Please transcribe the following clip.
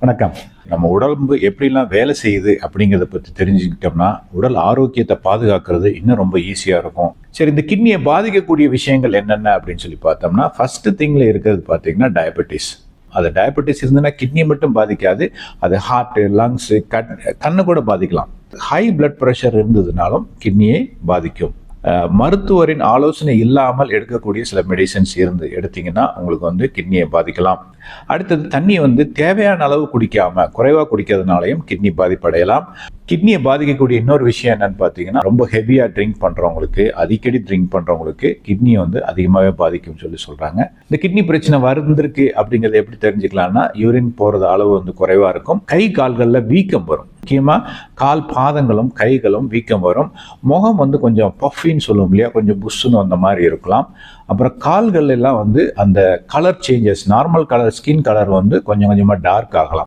வணக்கம். நம்ம உடம்பு எப்படிலாம் வேலை செய்யுது அப்படிங்கிறத பற்றி தெரிஞ்சுக்கிட்டோம்னா உடல் ஆரோக்கியத்தை பாதுகாக்கிறது இன்னும் ரொம்ப ஈஸியாக இருக்கும். சரி, இந்த கிட்னியை பாதிக்கக்கூடிய விஷயங்கள் என்னென்ன அப்படின்னு சொல்லி பார்த்தோம்னா, ஃபர்ஸ்ட் திங்கில் இருக்கிறது பார்த்தீங்கன்னா டயபெட்டிஸ். அது டயபெட்டிஸ் இருந்ததுன்னா கிட்னியை மட்டும் பாதிக்காது, அது ஹார்ட்டு, லங்ஸு, கண்ணை கூட பாதிக்கலாம். ஹை பிளட் ப்ரெஷர் இருந்ததுனாலும் கிட்னியை பாதிக்கும். மருத்துவரின் ஆலோசனை இல்லாமல் எடுக்கக்கூடிய சில மெடிசன்ஸ் எடுத்தீங்கன்னா உங்களுக்கு கிட்னியை பாதிக்கலாம். அடுத்தது, தண்ணி தேவையான அளவு குடிக்காம குறைவாக குடிக்கிறதுனாலையும் கிட்னி பாதிப்படையலாம். கிட்னியை பாதிக்கக்கூடிய இன்னொரு விஷயம் என்னன்னு பார்த்தீங்கன்னா, ரொம்ப ஹெவியாக ட்ரிங்க் பண்ணுறவங்களுக்கு, அடிக்கடி ட்ரிங்க் பண்ணுறவங்களுக்கு கிட்னி அதிகமாகவே பாதிக்கும்னு சொல்லி சொல்கிறாங்க. இந்த கிட்னி பிரச்சனை வந்திருக்கு அப்படிங்கிறத எப்படி தெரிஞ்சுக்கலாம்னா, யூரின் போகிறது அளவு குறைவாக இருக்கும். கை கால்களில் வீக்கம் வரும். முக்கியமாக கால் பாதங்களும் கைகளும் வீக்கம் வரும். முகம் கொஞ்சம் பஃபின்னு சொல்லுவோம் இல்லையா, கொஞ்சம் புஷ்ஷுன்னு வந்த மாதிரி இருக்கலாம். அப்புறம் கால்கள் எல்லாம் அந்த colour changes, normal colour skin colour கொஞ்சம் கொஞ்சமாக டார்க் ஆகலாம்.